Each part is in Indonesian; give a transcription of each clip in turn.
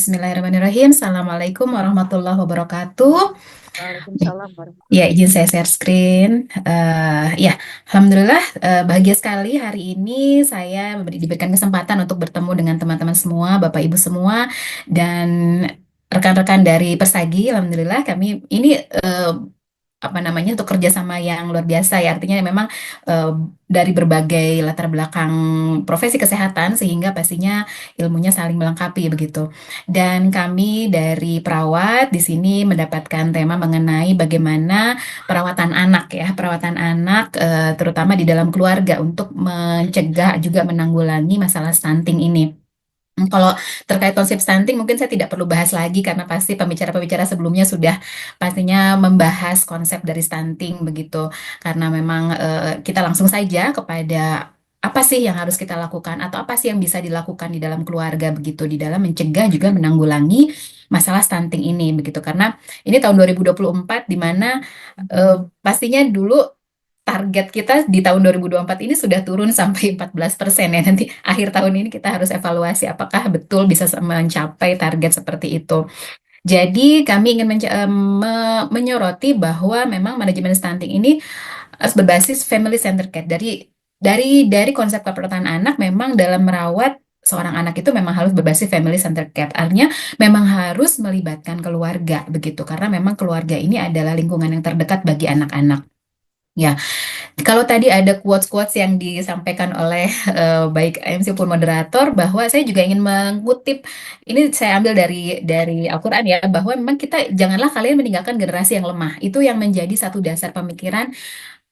Bismillahirrahmanirrahim. Assalamualaikum warahmatullahi wabarakatuh. Waalaikumsalam warahmatullahi Ya, izin saya share screen. Ya, Alhamdulillah bahagia sekali hari ini saya diberikan kesempatan untuk bertemu dengan teman-teman semua, Bapak Ibu semua, dan rekan-rekan dari Persagi. Alhamdulillah kami ini apa namanya untuk kerjasama yang luar biasa ya, artinya memang eh, dari berbagai latar belakang profesi kesehatan sehingga pastinya ilmunya saling melengkapi begitu. Dan kami dari perawat di sini mendapatkan tema mengenai bagaimana perawatan anak ya, perawatan anak terutama di dalam keluarga untuk mencegah juga menanggulangi masalah stunting ini. Kalau terkait konsep stunting mungkin saya tidak perlu bahas lagi karena pasti pembicara-pembicara sebelumnya sudah pastinya membahas konsep dari stunting begitu. Karena memang kita langsung saja kepada apa sih yang harus kita lakukan atau apa sih yang bisa dilakukan di dalam keluarga begitu di dalam mencegah juga menanggulangi masalah stunting ini begitu. Karena ini tahun 2024 di mana eh, pastinya dulu target kita di tahun 2024 ini sudah turun sampai 14% ya. Nanti akhir tahun ini kita harus evaluasi apakah betul bisa mencapai target seperti itu. Jadi kami ingin menyoroti bahwa memang manajemen stunting ini harus berbasis family centered care. Dari konsep keperawatan anak memang dalam merawat seorang anak itu memang harus berbasis family centered care. Artinya memang harus melibatkan keluarga begitu karena memang keluarga ini adalah lingkungan yang terdekat bagi anak-anak. Ya, kalau tadi ada quotes-quotes yang disampaikan oleh baik MC maupun moderator bahwa saya juga ingin mengutip ini saya ambil dari Al-Qur'an ya bahwa memang kita janganlah kalian meninggalkan generasi yang lemah. Itu yang menjadi satu dasar pemikiran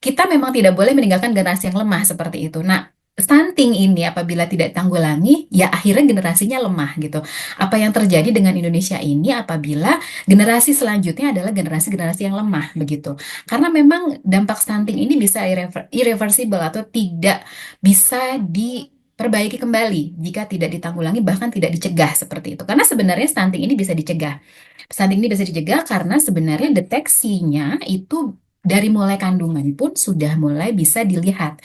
kita memang tidak boleh meninggalkan generasi yang lemah seperti itu. Nah, stunting ini apabila tidak ditanggulangi, ya akhirnya generasinya lemah gitu. Apa yang terjadi dengan Indonesia ini apabila generasi selanjutnya adalah generasi-generasi yang lemah begitu. Karena memang dampak stunting ini bisa irreversible atau tidak bisa diperbaiki kembali jika tidak ditanggulangi bahkan tidak dicegah seperti itu. Karena sebenarnya stunting ini bisa dicegah. Stunting ini bisa dicegah karena sebenarnya deteksinya itu dari mulai kandungan pun sudah mulai bisa dilihat.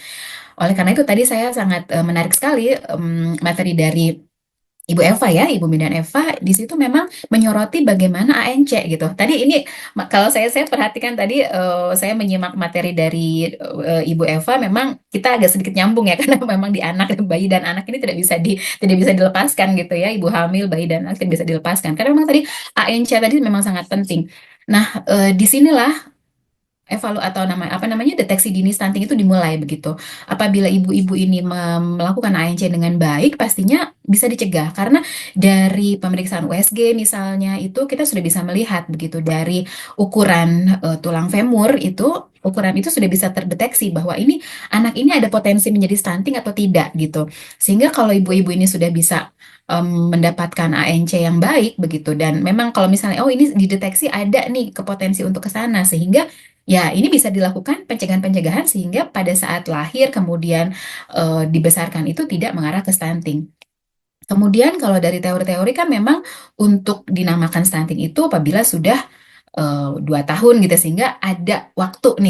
Oleh karena itu tadi saya sangat menarik sekali materi dari Ibu Eva ya, Ibu Midan Eva di situ memang menyoroti bagaimana ANC gitu. Tadi ini kalau saya perhatikan tadi saya menyimak materi dari Ibu Eva memang kita agak sedikit nyambung ya karena memang di anak bayi dan anak ini tidak bisa dilepaskan gitu ya. Ibu hamil, bayi dan anak tidak bisa dilepaskan. Karena memang tadi ANC tadi memang sangat penting. Nah, disinilah atau apa namanya deteksi dini stunting itu dimulai begitu. Apabila ibu-ibu ini melakukan ANC dengan baik, pastinya bisa dicegah karena dari pemeriksaan USG misalnya itu kita sudah bisa melihat begitu dari ukuran tulang femur itu ukuran itu sudah bisa terdeteksi bahwa ini anak ini ada potensi menjadi stunting atau tidak gitu. Sehingga kalau ibu-ibu ini sudah bisa mendapatkan ANC yang baik begitu dan memang kalau misalnya oh ini dideteksi ada nih kepotensi untuk ke sana sehingga ya, ini bisa dilakukan pencegahan-pencegahan sehingga pada saat lahir kemudian dibesarkan itu tidak mengarah ke stunting. Kemudian kalau dari teori-teori kan memang untuk dinamakan stunting itu apabila sudah 2 tahun gitu sehingga ada waktu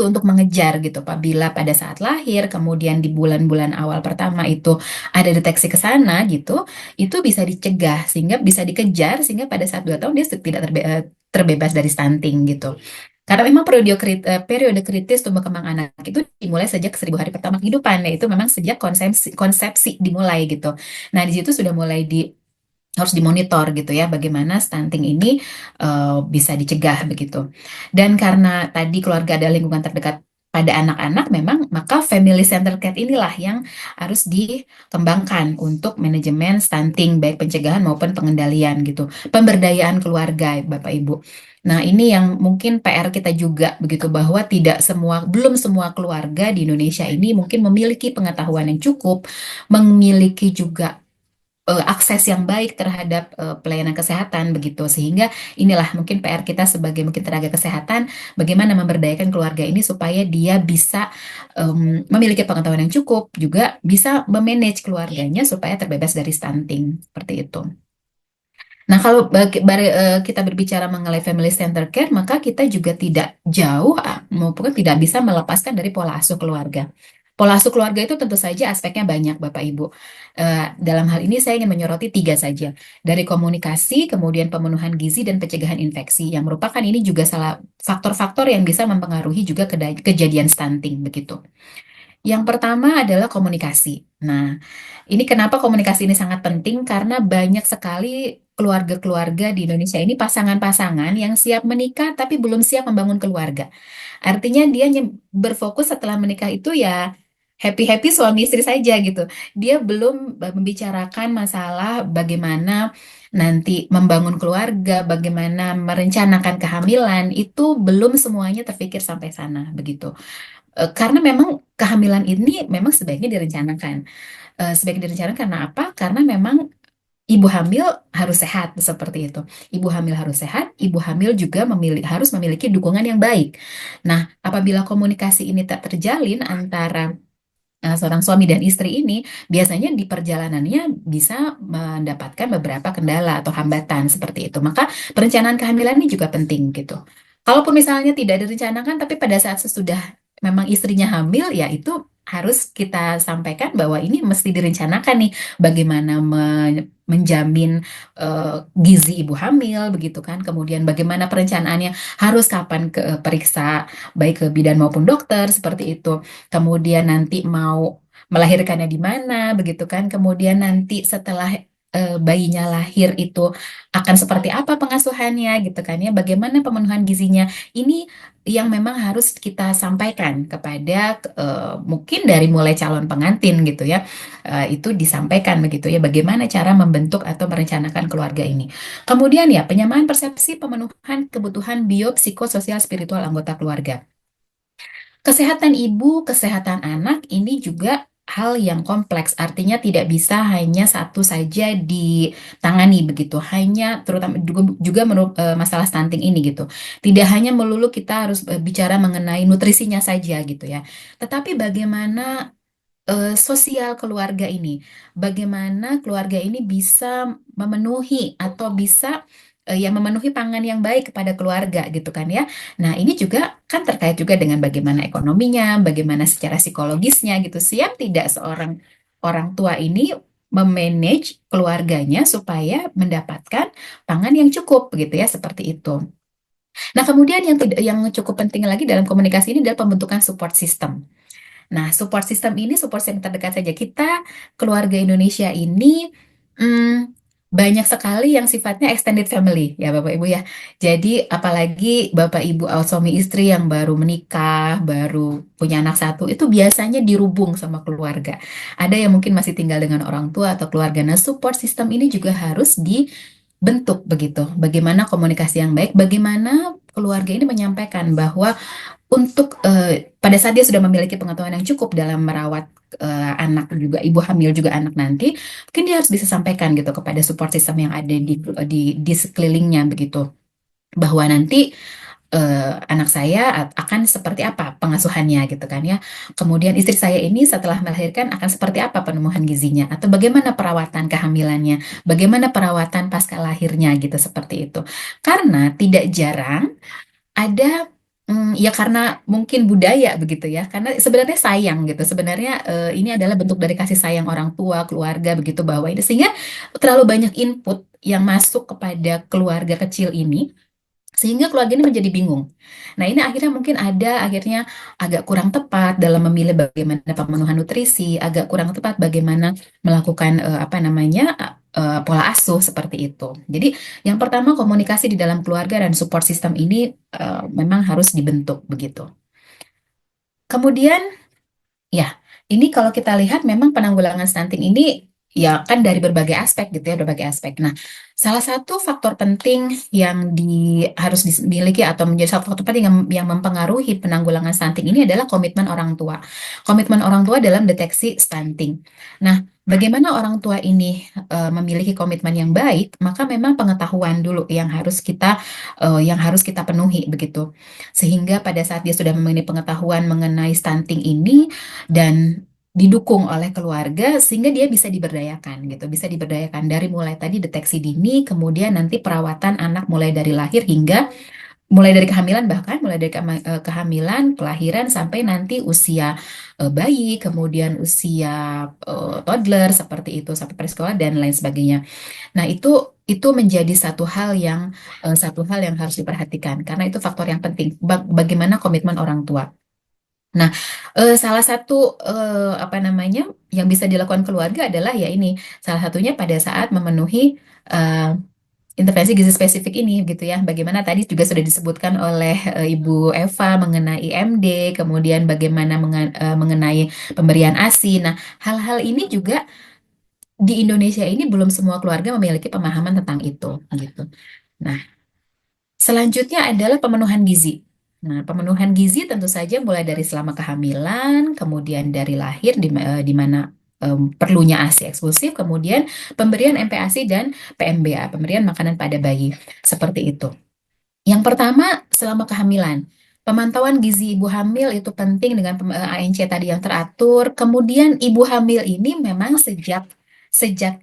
untuk mengejar gitu. Apabila pada saat lahir kemudian di bulan-bulan awal pertama itu ada deteksi ke sana gitu, itu bisa dicegah sehingga bisa dikejar sehingga pada saat 2 tahun dia tidak terbebas dari stunting gitu. Karena memang periode kritis tumbuh kembang anak itu dimulai sejak 1.000 hari pertama kehidupan, yaitu memang sejak konsepsi dimulai gitu. Nah, di situ sudah mulai harus dimonitor gitu ya, bagaimana stunting ini bisa dicegah begitu. Dan karena tadi keluarga adalah lingkungan terdekat pada anak-anak, memang maka family center care inilah yang harus dikembangkan untuk manajemen stunting, baik pencegahan maupun pengendalian gitu. Pemberdayaan keluarga, Bapak Ibu. Nah, ini yang mungkin PR kita juga begitu bahwa belum semua keluarga di Indonesia ini mungkin memiliki pengetahuan yang cukup, memiliki juga akses yang baik terhadap pelayanan kesehatan begitu sehingga inilah mungkin PR kita sebagai mungkin tenaga kesehatan bagaimana memberdayakan keluarga ini supaya dia bisa memiliki pengetahuan yang cukup juga bisa memanage keluarganya supaya terbebas dari stunting seperti itu. Nah, kalau kita berbicara mengenai family center care, maka kita juga tidak jauh maupun tidak bisa melepaskan dari pola asuh keluarga. Pola asuh keluarga itu tentu saja aspeknya banyak, Bapak Ibu. Dalam hal ini saya ingin menyoroti tiga saja. Dari komunikasi, kemudian pemenuhan gizi, dan pencegahan infeksi. Yang merupakan ini juga salah faktor-faktor yang bisa mempengaruhi juga kejadian stunting, begitu. Yang pertama adalah komunikasi. Nah, ini kenapa komunikasi ini sangat penting? Karena banyak sekali keluarga-keluarga di Indonesia ini pasangan-pasangan yang siap menikah tapi belum siap membangun keluarga. Artinya dia berfokus setelah menikah itu ya happy-happy suami istri saja gitu. Dia belum membicarakan masalah bagaimana nanti membangun keluarga, bagaimana merencanakan kehamilan, itu belum semuanya terpikir sampai sana begitu. Karena memang kehamilan ini memang sebaiknya direncanakan. Sebaiknya direncanakan karena apa? Karena memang ibu hamil harus sehat seperti itu. Ibu hamil harus sehat, ibu hamil juga harus memiliki dukungan yang baik. Nah, apabila komunikasi ini tak terjalin antara seorang suami dan istri ini, biasanya di perjalanannya bisa mendapatkan beberapa kendala atau hambatan seperti itu. Maka perencanaan kehamilan ini juga penting gitu. Kalaupun misalnya tidak direncanakan, tapi pada saat sesudah memang istrinya hamil, ya itu harus kita sampaikan bahwa ini mesti direncanakan nih, bagaimana menjamin gizi ibu hamil, begitu kan? Kemudian bagaimana perencanaannya, harus kapan ke periksa, baik ke bidan maupun dokter, seperti itu. Kemudian nanti mau melahirkannya di mana, begitu kan? Kemudian nanti setelah bayinya lahir itu akan seperti apa pengasuhannya, gitu kan ya? Bagaimana pemenuhan gizinya? Ini yang memang harus kita sampaikan kepada mungkin dari mulai calon pengantin gitu ya. Itu disampaikan begitu ya, bagaimana cara membentuk atau merencanakan keluarga ini. Kemudian ya, penyamaan persepsi pemenuhan kebutuhan biopsikososial spiritual anggota keluarga. Kesehatan ibu, kesehatan anak ini juga hal yang kompleks, artinya tidak bisa hanya satu saja ditangani begitu, hanya terutama juga menurut masalah stunting ini gitu. Tidak hanya melulu kita harus bicara mengenai nutrisinya saja gitu ya, tetapi bagaimana sosial keluarga ini. Bagaimana keluarga ini bisa memenuhi atau bisa ya memenuhi pangan yang baik kepada keluarga gitu kan ya. Nah, ini juga kan terkait juga dengan bagaimana ekonominya, bagaimana secara psikologisnya gitu. Siap tidak seorang orang tua ini memanage keluarganya supaya mendapatkan pangan yang cukup begitu ya, seperti itu. Nah, kemudian yang cukup penting lagi dalam komunikasi ini adalah pembentukan support system. Nah, support system ini support system terdekat saja. Kita keluarga Indonesia ini banyak sekali yang sifatnya extended family ya Bapak Ibu ya. Jadi apalagi Bapak Ibu suami istri yang baru menikah, baru punya anak satu, itu biasanya dirubung sama keluarga. Ada yang mungkin masih tinggal dengan orang tua atau keluarga. Nah, support system ini juga harus dibentuk begitu. Bagaimana komunikasi yang baik, bagaimana keluarga ini menyampaikan bahwa untuk pada saat dia sudah memiliki pengetahuan yang cukup dalam merawat anak juga ibu hamil juga anak nanti, mungkin dia harus bisa sampaikan gitu kepada support system yang ada di sekelilingnya begitu, bahwa nanti anak saya akan seperti apa pengasuhannya gitu kan ya. Kemudian istri saya ini setelah melahirkan akan seperti apa penemuan gizinya atau bagaimana perawatan kehamilannya, bagaimana perawatan pasca lahirnya gitu, seperti itu. Karena tidak jarang ada ya karena mungkin budaya begitu ya. Karena sebenarnya sayang gitu. Sebenarnya ini adalah bentuk dari kasih sayang orang tua, keluarga begitu, bahwa ini sehingga terlalu banyak input yang masuk kepada keluarga kecil ini, sehingga keluarga ini menjadi bingung. Nah, ini akhirnya mungkin akhirnya agak kurang tepat dalam memilih bagaimana pemenuhan nutrisi, agak kurang tepat bagaimana melakukan apa namanya pola asuh seperti itu. Jadi, yang pertama komunikasi di dalam keluarga dan support system ini memang harus dibentuk begitu. Kemudian ya, ini kalau kita lihat memang penanggulangan stunting ini ya kan dari berbagai aspek gitu ya, berbagai aspek. Nah, salah satu faktor penting yang harus dimiliki atau menjadi satu faktor penting yang mempengaruhi penanggulangan stunting ini adalah komitmen orang tua. Komitmen orang tua dalam deteksi stunting. Nah, bagaimana orang tua ini memiliki komitmen yang baik, maka memang pengetahuan dulu yang harus kita penuhi begitu. Sehingga pada saat dia sudah memiliki pengetahuan mengenai stunting ini dan didukung oleh keluarga, sehingga dia bisa diberdayakan gitu, bisa diberdayakan dari mulai tadi deteksi dini, kemudian nanti perawatan anak mulai dari lahir hingga mulai dari kehamilan, bahkan mulai dari kehamilan, kelahiran sampai nanti usia bayi, kemudian usia toddler seperti itu sampai presekolah dan lain sebagainya. Nah, itu menjadi satu hal yang harus diperhatikan karena itu faktor yang penting. Bagaimana komitmen orang tua. Nah, salah satu apa namanya yang bisa dilakukan keluarga adalah ya ini, salah satunya pada saat memenuhi eh, intervensi gizi spesifik ini gitu ya. Bagaimana tadi juga sudah disebutkan oleh Ibu Eva mengenai IMD, kemudian bagaimana mengenai pemberian ASI. Nah, hal-hal ini juga di Indonesia ini belum semua keluarga memiliki pemahaman tentang itu gitu. Nah, selanjutnya adalah pemenuhan gizi. Nah, pemenuhan gizi tentu saja mulai dari selama kehamilan, kemudian dari lahir di mana perlunya ASI eksklusif, kemudian pemberian MPASI dan PMBA, pemberian makanan pada bayi. Seperti itu. Yang pertama, selama kehamilan. Pemantauan gizi ibu hamil itu penting dengan ANC tadi yang teratur. Kemudian ibu hamil ini memang sejak sejak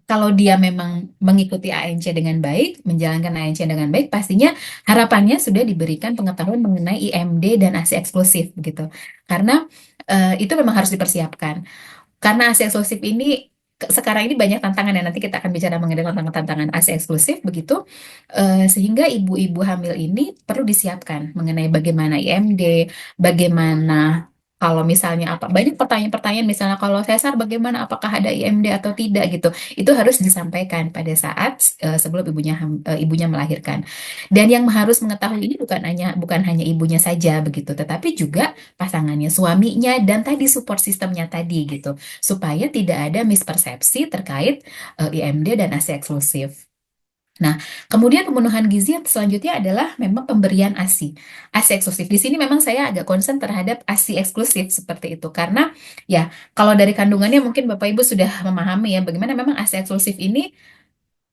kalau dia memang mengikuti ANC dengan baik, menjalankan ANC dengan baik, pastinya harapannya sudah diberikan pengetahuan mengenai IMD dan ASI eksklusif begitu. Karena itu memang harus dipersiapkan. Karena ASI eksklusif ini sekarang ini banyak tantangan ya nanti kita akan bicara mengenai tantangan ASI eksklusif begitu. Sehingga ibu-ibu hamil ini perlu disiapkan mengenai bagaimana IMD, bagaimana kalau misalnya apa banyak pertanyaan-pertanyaan misalnya kalau sesar bagaimana apakah ada IMD atau tidak gitu. Itu harus disampaikan pada saat sebelum ibunya melahirkan. Dan yang harus mengetahui ini bukan hanya ibunya saja begitu, tetapi juga pasangannya, suaminya dan tadi support sistemnya tadi gitu supaya tidak ada mispersepsi terkait IMD dan ASI eksklusif. Nah, kemudian pemenuhan gizi yang selanjutnya adalah memang pemberian ASI. ASI eksklusif. Di sini memang saya agak concern terhadap ASI eksklusif seperti itu. Karena ya, kalau dari kandungannya mungkin Bapak Ibu sudah memahami ya bagaimana memang ASI eksklusif ini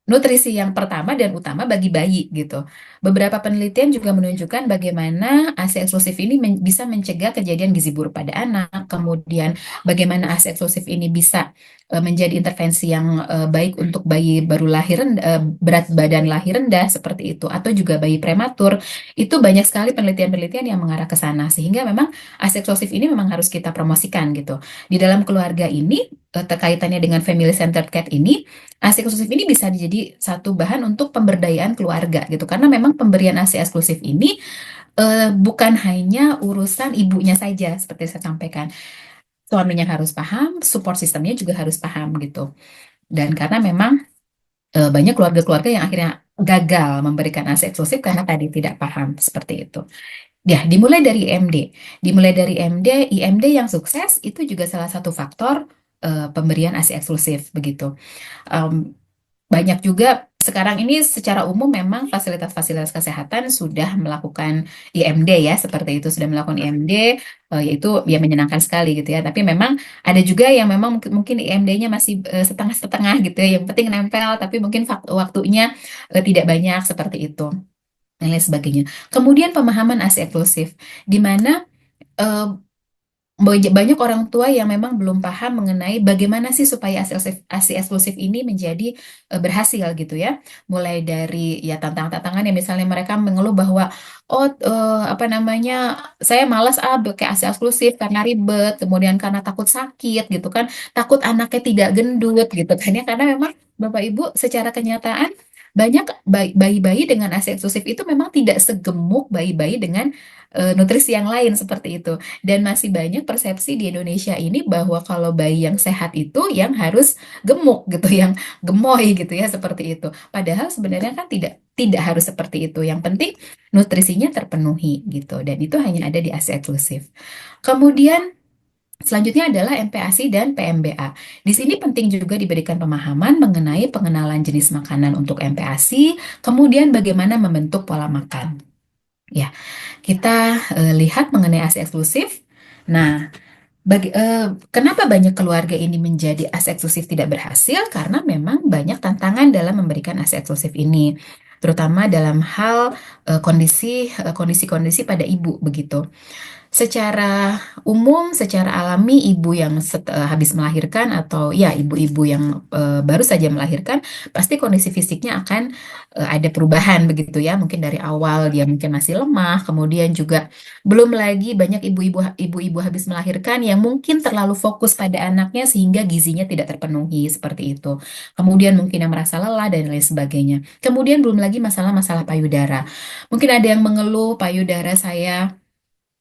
nutrisi yang pertama dan utama bagi bayi gitu. Beberapa penelitian juga menunjukkan bagaimana ASI eksklusif ini bisa mencegah kejadian gizi buruk pada anak, kemudian bagaimana ASI eksklusif ini bisa menjadi intervensi yang baik untuk bayi baru lahir berat badan lahir rendah seperti itu atau juga bayi prematur. Itu banyak sekali penelitian-penelitian yang mengarah ke sana sehingga memang ASI eksklusif ini memang harus kita promosikan gitu. Di dalam keluarga ini terkaitannya dengan family centered care ini ASI eksklusif ini bisa jadi satu bahan untuk pemberdayaan keluarga gitu karena memang pemberian ASI eksklusif ini bukan hanya urusan ibunya saja seperti saya sampaikan. Suaminya harus paham, support sistemnya juga harus paham gitu. Dan karena memang banyak keluarga-keluarga yang akhirnya gagal memberikan ASI eksklusif karena tadi tidak paham seperti itu. Ya, dimulai dari IMD. Dimulai dari IMD, IMD yang sukses itu juga salah satu faktor pemberian ASI eksklusif begitu. Em, Banyak juga sekarang ini secara umum memang fasilitas-fasilitas kesehatan sudah melakukan IMD ya, seperti itu sudah melakukan IMD, yaitu ya menyenangkan sekali gitu ya. Tapi memang ada juga yang memang mungkin IMD-nya masih setengah-setengah gitu ya. Yang penting nempel, tapi mungkin waktunya tidak banyak seperti itu dan lain sebagainya. Kemudian pemahaman ASI eksklusif, di mana eh, banyak orang tua yang memang belum paham mengenai bagaimana sih supaya ASI eksklusif ini menjadi berhasil gitu ya. Mulai dari ya tantangan-tantangan yang misalnya mereka mengeluh bahwa oh apa namanya saya malas pakai ASI eksklusif karena ribet, kemudian karena takut sakit gitu kan, takut anaknya tidak gendut gitu kan ya karena memang Bapak Ibu secara kenyataan banyak bayi-bayi dengan ASI eksklusif itu memang tidak segemuk bayi-bayi dengan nutrisi yang lain seperti itu. Dan masih banyak persepsi di Indonesia ini bahwa kalau bayi yang sehat itu yang harus gemuk gitu, yang gemoy gitu ya seperti itu. Padahal sebenarnya kan tidak harus seperti itu. Yang penting nutrisinya terpenuhi gitu. Dan itu hanya ada di ASI eksklusif. Kemudian selanjutnya adalah MPASI dan PMBA. Di sini penting juga diberikan pemahaman mengenai pengenalan jenis makanan untuk MPASI, kemudian bagaimana membentuk pola makan. Ya, kita lihat mengenai ASI eksklusif. Nah, kenapa banyak keluarga ini menjadi ASI eksklusif tidak berhasil? Karena memang banyak tantangan dalam memberikan ASI eksklusif ini, terutama dalam hal kondisi-kondisi pada ibu begitu. Secara umum, secara alami, ibu yang habis melahirkan atau ya ibu-ibu yang baru saja melahirkan, pasti kondisi fisiknya akan ada perubahan begitu ya. Mungkin dari awal dia mungkin masih lemah, kemudian juga belum lagi banyak ibu-ibu habis melahirkan yang mungkin terlalu fokus pada anaknya sehingga gizinya tidak terpenuhi seperti itu. Kemudian mungkin yang merasa lelah dan lain sebagainya. Kemudian belum lagi masalah-masalah payudara. Mungkin ada yang mengeluh payudara saya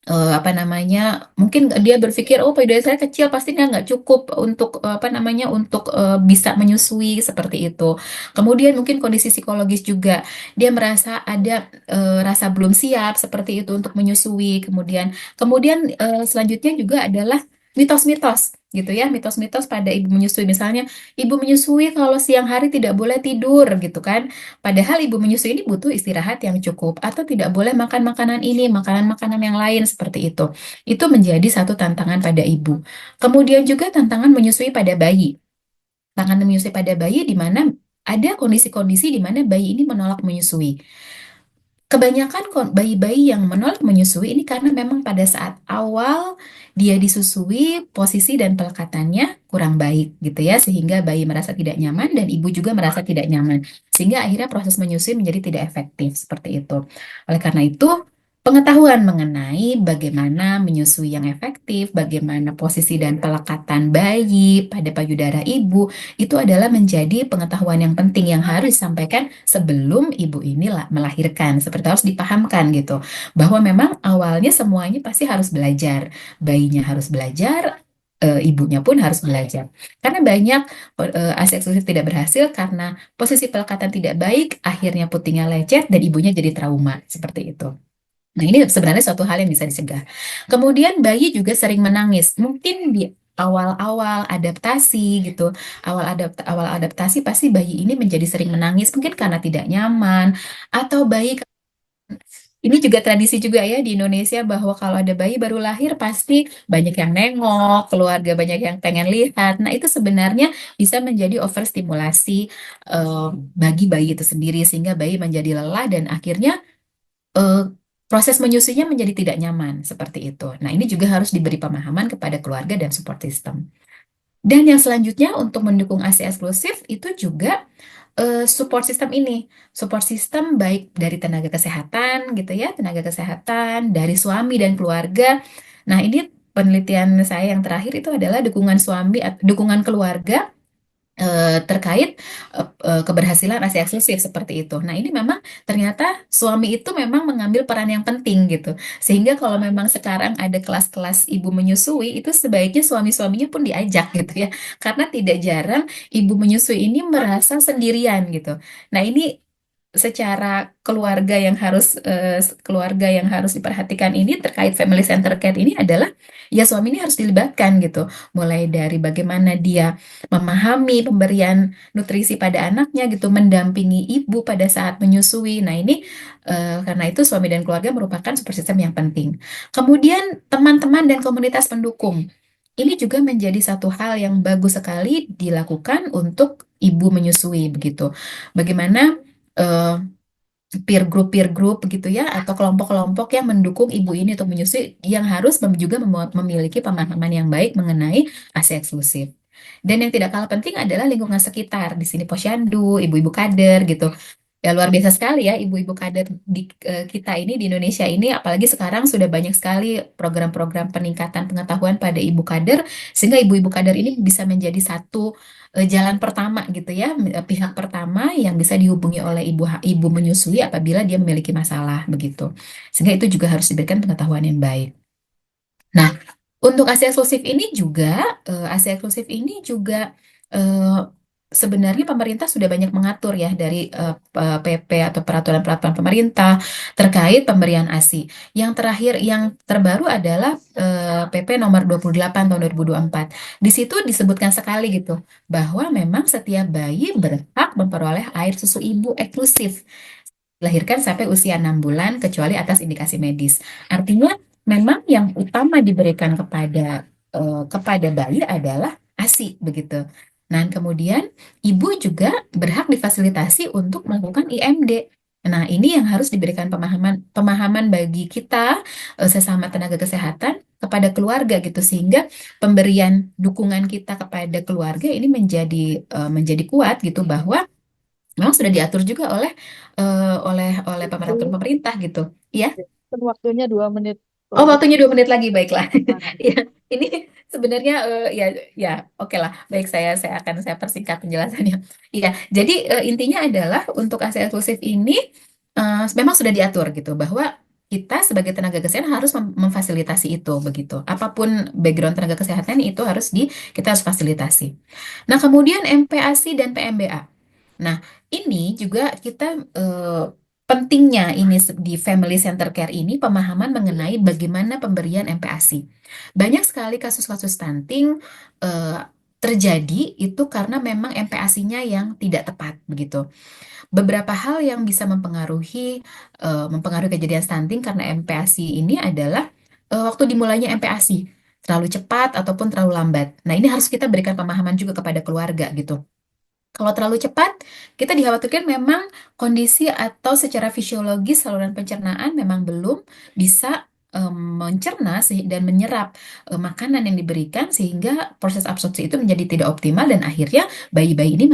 apa namanya, mungkin dia berpikir oh payudara saya kecil pasti dia nggak cukup untuk apa namanya untuk bisa menyusui seperti itu. Kemudian mungkin kondisi psikologis juga dia merasa ada rasa belum siap seperti itu untuk menyusui. Kemudian selanjutnya juga adalah mitos-mitos gitu ya, mitos-mitos pada ibu menyusui, misalnya ibu menyusui kalau siang hari tidak boleh tidur gitu kan. Padahal ibu menyusui ini butuh istirahat yang cukup atau tidak boleh makan makanan ini, makanan-makanan yang lain seperti itu. Itu menjadi satu tantangan pada ibu. Kemudian juga tantangan menyusui pada bayi. Tantangan menyusui pada bayi di mana ada kondisi-kondisi di mana bayi ini menolak menyusui. Kebanyakan bayi-bayi yang menolak menyusui ini karena memang pada saat awal dia disusui, posisi dan pelekatannya kurang baik gitu ya, sehingga bayi merasa tidak nyaman dan ibu juga merasa tidak nyaman. Sehingga akhirnya proses menyusui menjadi tidak efektif seperti itu. Oleh karena itu, pengetahuan mengenai bagaimana menyusui yang efektif, bagaimana posisi dan pelekatan bayi pada payudara ibu, itu adalah menjadi pengetahuan yang penting yang harus disampaikan sebelum ibu ini melahirkan. Seperti harus dipahamkan gitu, bahwa memang awalnya semuanya pasti harus belajar. Bayinya harus belajar, ibunya pun harus belajar. Karena banyak ASI eksklusif tidak berhasil karena posisi pelekatan tidak baik, akhirnya putingnya lecet dan ibunya jadi trauma seperti itu. Nah, ini sebenarnya suatu hal yang bisa dicegah. Kemudian bayi juga sering menangis. Mungkin di awal-awal adaptasi gitu, awal adaptasi pasti bayi ini menjadi sering menangis, mungkin karena tidak nyaman atau bayi. Ini juga tradisi juga ya di Indonesia bahwa kalau ada bayi baru lahir pasti banyak yang nengok, keluarga banyak yang pengen lihat. Nah, itu sebenarnya bisa menjadi overstimulasi eh, bagi bayi itu sendiri sehingga bayi menjadi lelah dan akhirnya eh, proses menyusuinya menjadi tidak nyaman seperti itu. Nah, ini juga harus diberi pemahaman kepada keluarga dan support system. Dan yang selanjutnya untuk mendukung ASI eksklusif itu juga support system ini, support system baik dari tenaga kesehatan gitu ya, tenaga kesehatan dari suami dan keluarga. Nah, ini penelitian saya yang terakhir itu adalah dukungan suami, dukungan keluarga terkait keberhasilan ASI eksklusif seperti itu. Nah, ini memang ternyata suami itu memang mengambil peran yang penting gitu. Sehingga kalau memang sekarang ada kelas-kelas ibu menyusui, itu sebaiknya suami-suaminya pun diajak gitu ya. Karena tidak jarang ibu menyusui ini merasa sendirian gitu. Nah, ini secara keluarga yang harus diperhatikan ini terkait family center care ini adalah ya suami ini harus dilibatkan gitu, mulai dari bagaimana dia memahami pemberian nutrisi pada anaknya gitu, mendampingi ibu pada saat menyusui. Nah, ini karena itu suami dan keluarga merupakan support system yang penting. Kemudian teman-teman dan komunitas pendukung ini juga menjadi satu hal yang bagus sekali dilakukan untuk ibu menyusui begitu. Bagaimana eh, peer group begitu ya atau kelompok-kelompok yang mendukung ibu ini untuk menyusui yang harus juga memiliki pemahaman yang baik mengenai ASI eksklusif. Dan yang tidak kalah penting adalah lingkungan sekitar. Di sini posyandu, ibu-ibu kader gitu. Ya luar biasa sekali ya ibu-ibu kader di kita ini di Indonesia ini, apalagi sekarang sudah banyak sekali program-program peningkatan pengetahuan pada ibu kader sehingga ibu-ibu kader ini bisa menjadi satu jalan pertama gitu ya, pihak pertama yang bisa dihubungi oleh ibu menyusui apabila dia memiliki masalah begitu. Sehingga itu juga harus diberikan pengetahuan yang baik. Nah, untuk Asia eksklusif ini juga, Asia eksklusif ini juga eh, sebenarnya pemerintah sudah banyak mengatur ya dari PP atau peraturan-peraturan pemerintah terkait pemberian ASI. Yang terakhir, yang terbaru adalah PP nomor 28 tahun 2024. Di situ disebutkan sekali gitu bahwa memang setiap bayi berhak memperoleh air susu ibu eksklusif dilahirkan sampai usia 6 bulan kecuali atas indikasi medis. Artinya memang yang utama diberikan kepada bayi adalah ASI begitu. Nah, kemudian ibu juga berhak difasilitasi untuk melakukan IMD. Nah, ini yang harus diberikan pemahaman pemahaman bagi kita sesama tenaga kesehatan kepada keluarga gitu sehingga pemberian dukungan kita kepada keluarga ini menjadi kuat gitu bahwa memang sudah diatur juga oleh Itu pemerintah gitu. Ya. kan waktunya 2 menit Oh, lagi. waktunya 2 menit lagi, baiklah. Nah, Ya, ini sebenarnya ya, ya, oke lah. Baik, saya persingkat penjelasannya. Iya, jadi intinya adalah untuk ASI eksklusif ini memang sudah diatur gitu bahwa kita sebagai tenaga kesehatan harus memfasilitasi itu begitu. Apapun background tenaga kesehatan itu kita harus fasilitasi. Nah, kemudian MPASI dan PMBA. Nah, ini juga kita eh, pentingnya ini di Family Center Care ini pemahaman mengenai bagaimana pemberian MPASI. Banyak sekali kasus-kasus stunting eh, terjadi itu karena memang MPASI-nya yang tidak tepat begitu. Beberapa hal yang bisa mempengaruhi kejadian stunting karena MPASI ini adalah waktu dimulainya MPASI terlalu cepat ataupun terlalu lambat. Nah, ini harus kita berikan pemahaman juga kepada keluarga gitu. Kalau terlalu cepat, kita dikhawatirkan memang kondisi atau secara fisiologis saluran pencernaan memang belum bisa mencerna dan menyerap makanan yang diberikan sehingga proses absorpsi itu menjadi tidak optimal dan akhirnya bayi-bayi ini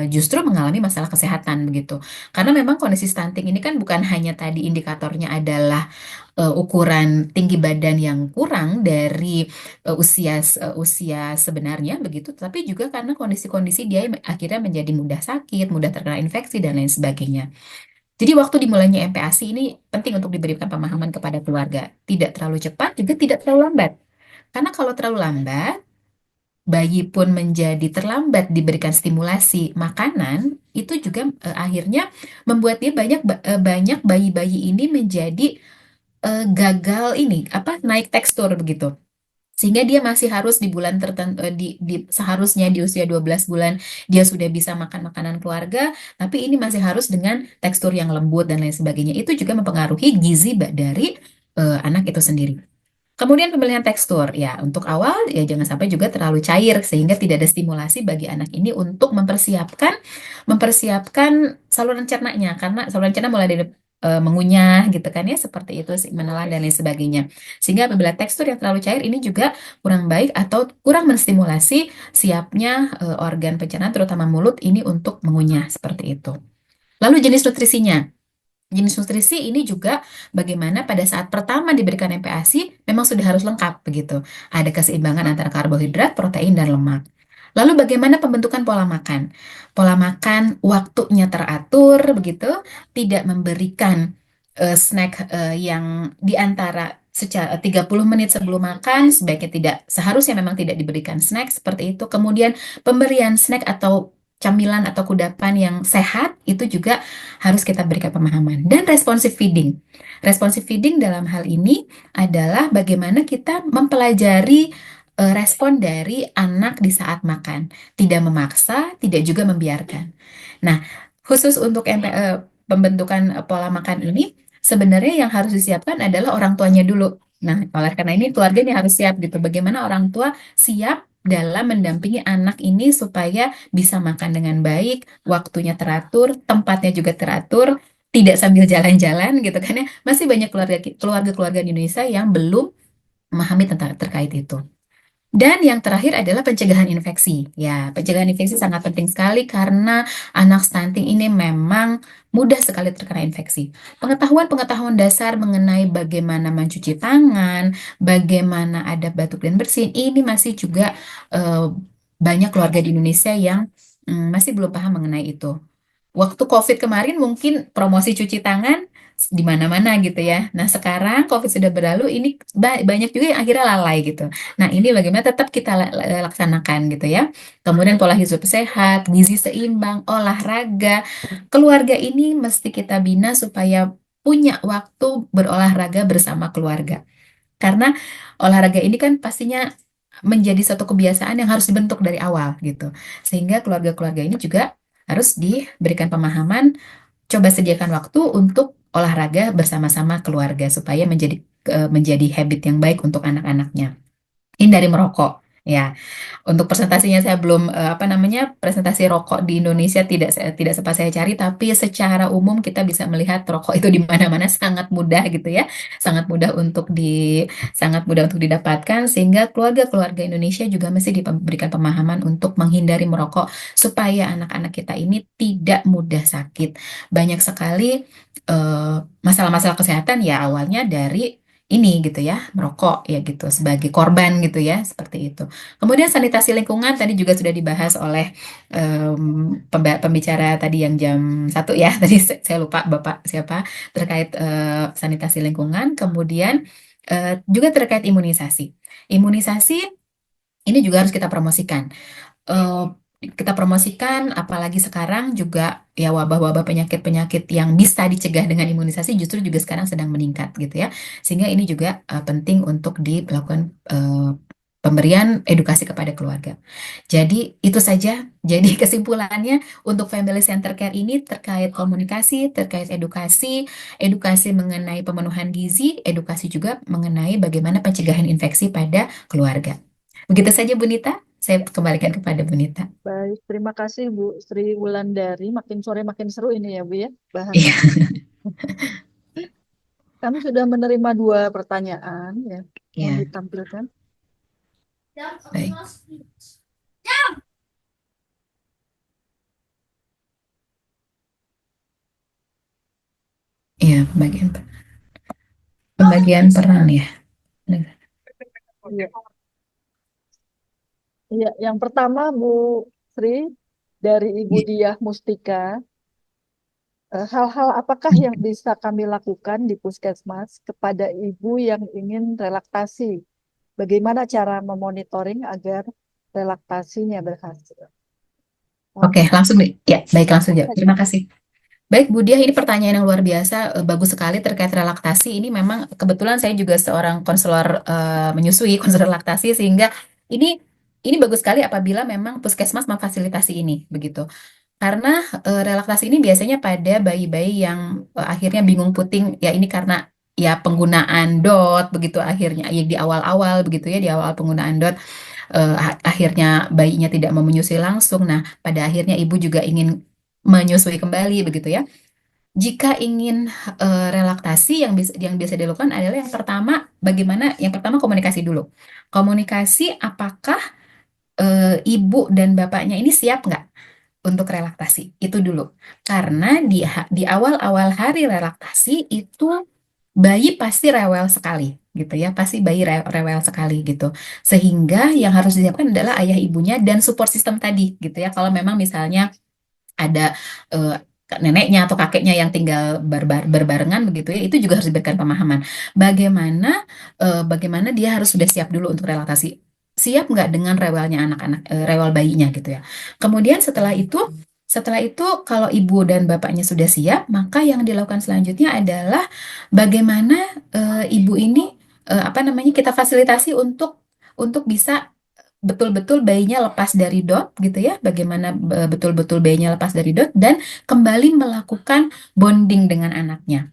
justru mengalami masalah kesehatan begitu. Karena memang kondisi stunting ini kan bukan hanya tadi indikatornya adalah ukuran tinggi badan yang kurang dari usia sebenarnya begitu, tapi juga karena kondisi-kondisi dia akhirnya menjadi mudah sakit, mudah terkena infeksi dan lain sebagainya. Jadi waktu dimulainya MPASI ini penting untuk diberikan pemahaman kepada keluarga. Tidak terlalu cepat, juga tidak terlalu lambat. Karena kalau terlalu lambat, bayi pun menjadi terlambat diberikan stimulasi makanan, itu juga akhirnya membuat dia banyak bayi-bayi ini menjadi gagal ini apa naik tekstur begitu. Sehingga dia masih harus di bulan tertentu seharusnya di usia 12 bulan dia sudah bisa makan makanan keluarga, tapi ini masih harus dengan tekstur yang lembut dan lain sebagainya. Itu juga mempengaruhi gizi dari anak itu sendiri. Kemudian pemilihan tekstur, ya untuk awal ya jangan sampai juga terlalu cair sehingga tidak ada stimulasi bagi anak ini untuk mempersiapkan saluran cernanya karena saluran cerna mulai dari mengunyah gitu kan ya seperti itu sih menelan dan lain sebagainya. Sehingga apabila tekstur yang terlalu cair ini juga kurang baik atau kurang menstimulasi siapnya organ pencernaan terutama mulut ini untuk mengunyah seperti itu. Lalu jenis nutrisinya. Jenis nutrisi ini juga bagaimana pada saat pertama diberikan MPASI memang sudah harus lengkap begitu. Ada keseimbangan antara karbohidrat, protein, dan lemak. Lalu bagaimana pembentukan pola makan? Pola makan waktunya teratur begitu, tidak memberikan snack yang di antara secara 30 menit sebelum makan sebaiknya tidak seharusnya memang tidak diberikan snack seperti itu. Kemudian pemberian snack atau camilan atau kudapan yang sehat itu juga harus kita berikan pemahaman. Dan responsive feeding. Responsive feeding dalam hal ini adalah bagaimana kita mempelajari respon dari anak di saat makan. Tidak memaksa, tidak juga membiarkan. Nah, khusus untuk pembentukan pola makan ini, sebenarnya yang harus disiapkan adalah orang tuanya dulu. Nah, oleh karena ini keluarga ini harus siap gitu. Bagaimana orang tua siap dalam mendampingi anak ini supaya bisa makan dengan baik, waktunya teratur, tempatnya juga teratur, tidak sambil jalan-jalan gitu kan ya. Masih banyak keluarga-keluarga di Indonesia yang belum memahami tentang terkait itu. Dan yang terakhir adalah pencegahan infeksi. Ya, pencegahan infeksi sangat penting sekali karena anak stunting ini memang mudah sekali terkena infeksi. Pengetahuan-pengetahuan dasar mengenai bagaimana mencuci tangan, bagaimana adab batuk dan bersin, ini masih juga eh, banyak keluarga di Indonesia yang masih belum paham mengenai itu. Waktu COVID kemarin mungkin promosi cuci tangan di mana-mana gitu ya. Nah, sekarang COVID sudah berlalu, ini banyak juga yang akhirnya lalai gitu. Nah, ini bagaimana tetap kita laksanakan gitu ya. Kemudian pola hidup sehat, gizi seimbang, olahraga. Keluarga ini mesti kita bina supaya punya waktu berolahraga bersama keluarga. Karena olahraga ini kan pastinya menjadi satu kebiasaan yang harus dibentuk dari awal gitu. Sehingga keluarga-keluarga ini juga harus diberikan pemahaman, coba sediakan waktu untuk olahraga bersama-sama keluarga supaya menjadi habit yang baik untuk anak-anaknya. Hindari merokok. Ya, untuk presentasinya saya belum apa namanya presentasi rokok di Indonesia tidak sempat saya cari, tapi secara umum kita bisa melihat rokok itu di mana-mana sangat mudah gitu ya, sangat mudah sangat mudah untuk didapatkan sehingga keluarga-keluarga Indonesia juga mesti diberikan pemahaman untuk menghindari merokok supaya anak-anak kita ini tidak mudah sakit. Banyak sekali masalah-masalah kesehatan ya awalnya dari ini gitu ya, merokok ya gitu sebagai korban gitu ya, seperti itu. Kemudian sanitasi lingkungan tadi juga sudah dibahas oleh pembicara tadi yang jam 1 ya. Tadi saya lupa Bapak siapa terkait sanitasi lingkungan. Kemudian juga terkait imunisasi. Imunisasi ini juga harus kita promosikan. eh, kita promosikan, apalagi sekarang juga ya wabah-wabah penyakit-penyakit yang bisa dicegah dengan imunisasi justru juga sekarang sedang meningkat gitu ya. Sehingga ini juga penting untuk dilakukan pemberian edukasi kepada keluarga. Jadi itu saja. Jadi kesimpulannya untuk Family Center Care ini terkait komunikasi, terkait edukasi, edukasi mengenai pemenuhan gizi, edukasi juga mengenai bagaimana pencegahan infeksi pada keluarga. Begitu saja Bu Nita. Saya kembalikan kepada Bu Nita. Baik, terima kasih Bu Sri Wulandari. Makin sore makin seru ini ya Bu ya Iya, bahasannya. Kami sudah menerima dua pertanyaan ya. Mohon iya, ditampilkan. baik. Iya, pembagian peran ya. Iya. Iya, yang pertama Bu Sri dari Ibu Iya. Diah Mustika. Hal-hal apakah yang bisa kami lakukan di Puskesmas kepada ibu yang ingin relaktasi? Bagaimana cara memonitoring agar relaktasinya berhasil? Mohon Oke, langsung nih. Ya, baik langsung jawab. saja. Terima kasih. Baik, Bu Diah, ini pertanyaan yang luar biasa, bagus sekali terkait relaktasi. Ini memang kebetulan saya juga seorang konselor menyusui, konselor laktasi, sehingga ini ini bagus sekali apabila memang puskesmas memfasilitasi ini, begitu. Karena relaksasi ini biasanya pada bayi-bayi yang akhirnya bingung puting, ya ini karena ya penggunaan DOT begitu akhirnya ya di awal-awal begitu ya di awal penggunaan DOT akhirnya bayinya tidak mau menyusui langsung. Nah, pada akhirnya ibu juga ingin menyusui kembali begitu ya. Jika ingin relaksasi yang biasa dilakukan adalah yang pertama komunikasi dulu. Komunikasi apakah ibu dan bapaknya ini siap nggak untuk relaksasi itu dulu karena di awal-awal hari relaksasi itu bayi pasti rewel sekali gitu ya pasti bayi rewel sekali gitu sehingga yang harus disiapkan adalah ayah ibunya dan support system tadi gitu ya kalau memang misalnya ada eh, neneknya atau kakeknya yang tinggal berbarengan begitu ya itu juga harus diberikan pemahaman bagaimana bagaimana dia harus sudah siap dulu untuk relaksasi siap nggak dengan rewelnya anak-anak rewel bayinya gitu ya kemudian setelah itu kalau ibu dan bapaknya sudah siap maka yang dilakukan selanjutnya adalah bagaimana ibu ini apa namanya kita fasilitasi untuk bisa betul-betul bayinya lepas dari dot gitu ya, bagaimana betul-betul bayinya lepas dari dot dan kembali melakukan bonding dengan anaknya.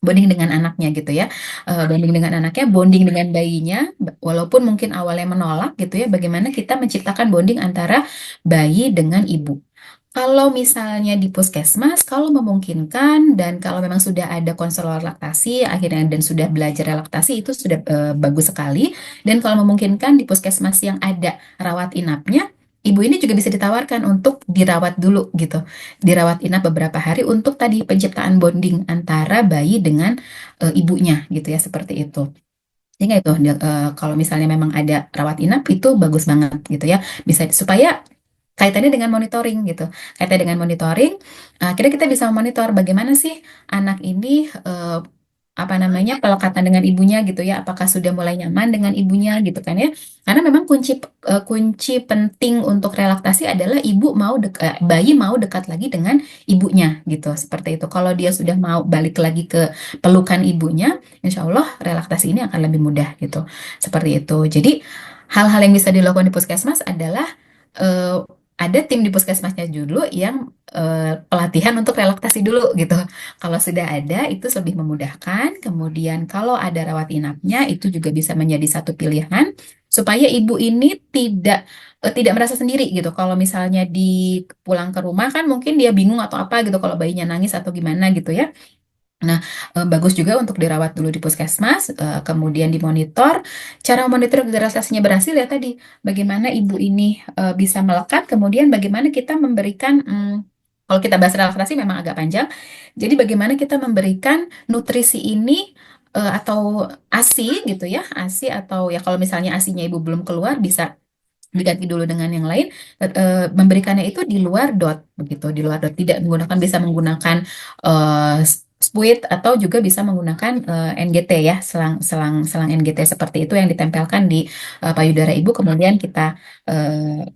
Bonding dengan anaknya gitu ya. Bonding dengan anaknya, bonding dengan bayinya, walaupun mungkin awalnya menolak gitu ya, bagaimana kita menciptakan bonding antara bayi dengan ibu. Kalau misalnya di puskesmas, kalau memungkinkan dan kalau memang sudah ada konselor laktasi akhirnya dan sudah belajar laktasi itu sudah bagus sekali. Dan kalau memungkinkan di puskesmas yang ada rawat inapnya, ibu ini juga bisa ditawarkan untuk dirawat dulu gitu. Dirawat inap beberapa hari untuk tadi penciptaan bonding antara bayi dengan ibunya gitu ya seperti itu. Sehingga itu kalau misalnya memang ada rawat inap itu bagus banget gitu ya. Bisa supaya kaitannya dengan monitoring gitu. Kaitannya dengan monitoring, akhirnya kita bisa memonitor bagaimana sih anak ini apa namanya pelekatan dengan ibunya gitu ya. Apakah sudah mulai nyaman dengan ibunya gitu kan ya. Karena memang kunci penting untuk relaksasi adalah bayi mau dekat lagi dengan ibunya gitu. Seperti itu. Kalau dia sudah mau balik lagi ke pelukan ibunya, insya Allah relaksasi ini akan lebih mudah gitu. Seperti itu. Jadi hal-hal yang bisa dilakukan di puskesmas adalah eh, ada tim di puskesmasnya dulu yang pelatihan untuk relaksasi dulu gitu. Kalau sudah ada itu lebih memudahkan. Kemudian kalau ada rawat inapnya itu juga bisa menjadi satu pilihan. supaya ibu ini tidak merasa sendiri gitu. Kalau misalnya di pulang ke rumah kan mungkin dia bingung atau apa gitu kalau bayinya nangis atau gimana gitu ya. Nah, bagus juga untuk dirawat dulu di puskesmas, kemudian dimonitor. Cara memonitor agar relaksasinya berhasil ya tadi, bagaimana ibu ini bisa melekat, kemudian bagaimana kita memberikan, kalau kita bahas relaksasi memang agak panjang, jadi bagaimana kita memberikan nutrisi ini atau ASI gitu ya, ASI atau ya kalau misalnya ASINya ibu belum keluar bisa diganti dulu dengan yang lain, memberikannya itu di luar dot begitu, di luar dot tidak menggunakan, bisa menggunakan spuit atau juga bisa menggunakan NGT ya, selang NGT seperti itu yang ditempelkan di payudara ibu, kemudian kita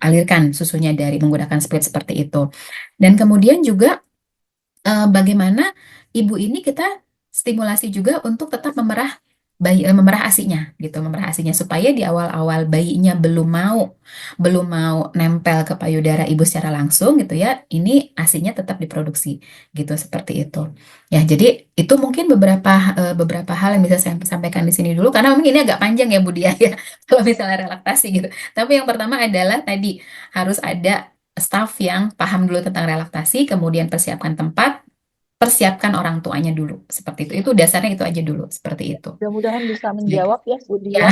alirkan susunya dari menggunakan spuit seperti itu. Dan kemudian juga bagaimana ibu ini kita stimulasi juga untuk tetap memerah ASINya gitu, memerah ASINya supaya di awal-awal bayinya belum mau nempel ke payudara ibu secara langsung gitu ya, ini ASINya tetap diproduksi gitu, seperti itu. Ya, jadi itu mungkin beberapa hal yang bisa saya sampaikan di sini dulu karena mungkin ini agak panjang ya Bu Dia ya kalau misalnya relaksasi gitu. Tapi yang pertama adalah tadi harus ada staff yang paham dulu tentang relaksasi, kemudian persiapkan tempat, persiapkan orang tuanya dulu. Seperti itu. Itu dasarnya itu aja dulu. Seperti itu. Mudah-mudahan bisa Baik. menjawab ya, Bu Ya, Dia.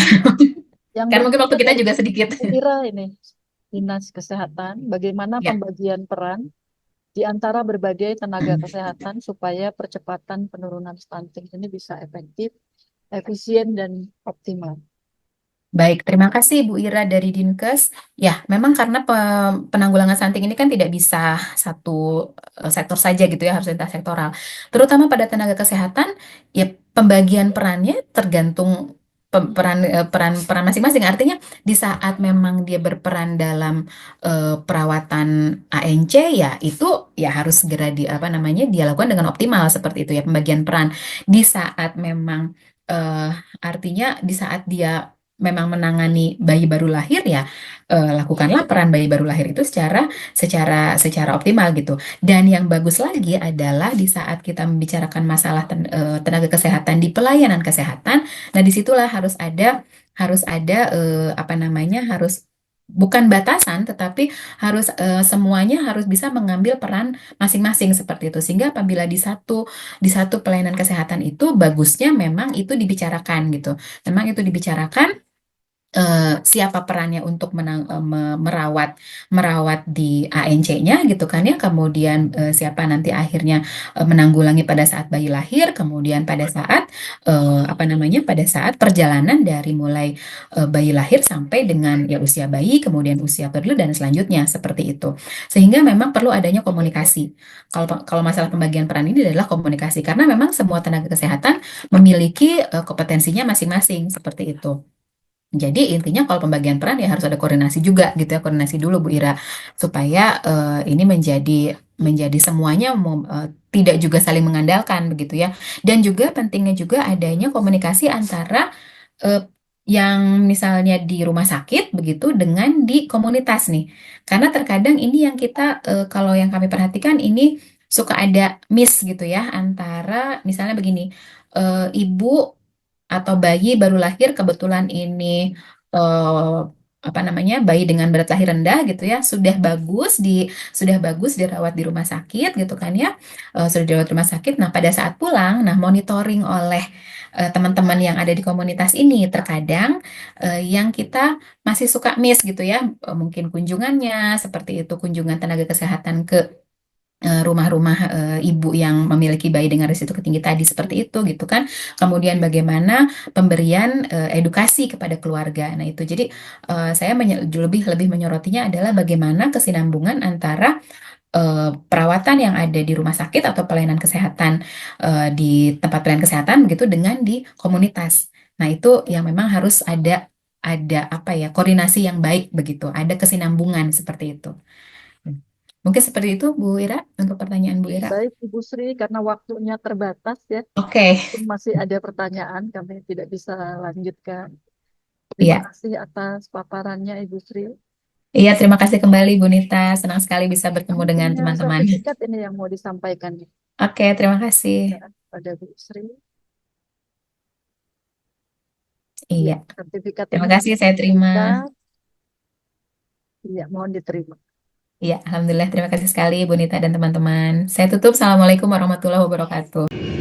Yang kan mungkin waktu berikutnya kita dari juga sedikit. Bu Ira ini, Dinas Kesehatan, bagaimana Ya. pembagian peran di antara berbagai tenaga kesehatan supaya percepatan penurunan stunting ini bisa efektif, efisien, dan optimal. Baik, terima kasih Bu Ira dari Dinkes. Ya, memang karena penanggulangan stunting ini kan tidak bisa satu sektor saja gitu ya, harus lintas sektoral. Terutama pada tenaga kesehatan, ya pembagian perannya tergantung peran masing-masing. Artinya di saat memang dia berperan dalam perawatan ANC ya itu ya harus segera apa namanya dia lakukan dengan optimal seperti itu ya, pembagian peran. Di saat memang eh, artinya di saat dia memang menangani bayi baru lahir ya, lakukanlah peran bayi baru lahir itu secara optimal gitu. Dan yang bagus lagi adalah di saat kita membicarakan masalah tenaga kesehatan di pelayanan kesehatan, nah disitulah harus ada apa namanya, harus bukan batasan tetapi harus semuanya harus bisa mengambil peran masing-masing seperti itu, sehingga apabila di satu pelayanan kesehatan itu bagusnya memang itu dibicarakan gitu, memang itu dibicarakan siapa perannya untuk merawat merawat di ANC-nya gitu kan ya, kemudian siapa nanti akhirnya menanggulangi pada saat bayi lahir, kemudian pada saat apa namanya, pada saat perjalanan dari mulai bayi lahir sampai dengan ya usia bayi, kemudian usia kedua dan selanjutnya seperti itu. Sehingga memang perlu adanya komunikasi. Kalau masalah pembagian peran ini adalah komunikasi karena memang semua tenaga kesehatan memiliki kompetensinya masing-masing seperti itu. Jadi intinya kalau pembagian peran ya harus ada koordinasi juga gitu ya, koordinasi dulu Bu Ira supaya ini menjadi semuanya tidak juga saling mengandalkan begitu ya. Dan juga pentingnya juga adanya komunikasi antara eh, yang misalnya di rumah sakit begitu dengan di komunitas nih. Karena terkadang ini yang kita kalau yang kami perhatikan ini suka ada miss gitu ya antara misalnya begini, ibu atau bayi baru lahir kebetulan ini eh, apa namanya, bayi dengan berat lahir rendah gitu ya, sudah bagus dirawat di rumah sakit gitu kan ya, sudah dirawat di rumah sakit. Nah pada saat pulang, nah monitoring oleh teman-teman yang ada di komunitas ini terkadang yang kita masih suka miss gitu ya, mungkin kunjungannya seperti itu, kunjungan tenaga kesehatan ke rumah-rumah ibu yang memiliki bayi dengan risiko tinggi tadi seperti itu gitu kan. Kemudian bagaimana pemberian edukasi kepada keluarga. Nah, itu jadi saya lebih menyorotinya adalah bagaimana kesinambungan antara perawatan yang ada di rumah sakit atau pelayanan kesehatan di tempat pelayanan kesehatan begitu dengan di komunitas. Nah, itu yang memang harus ada apa ya, koordinasi yang baik begitu, ada kesinambungan seperti itu. Mungkin seperti itu, Bu Ira, untuk pertanyaan Bu Ira. Baik, Ibu Sri, karena waktunya terbatas ya, Oke, masih ada pertanyaan, kami tidak bisa lanjutkan. Terima iya. kasih atas paparannya, Ibu Sri. Iya, terima kasih kembali Bu Nita. Senang sekali bisa Yang bertemu dengan punya teman-teman. sertifikat ini yang mau disampaikan Oke, terima kasih. pada Bu Sri. Iya. Ya, sertifikat Terima ini kasih sangat saya terima. berguna. Ya, mohon diterima. Iya, Alhamdulillah terima kasih sekali Bu Nita dan teman-teman. Saya tutup. Assalamualaikum warahmatullahi wabarakatuh.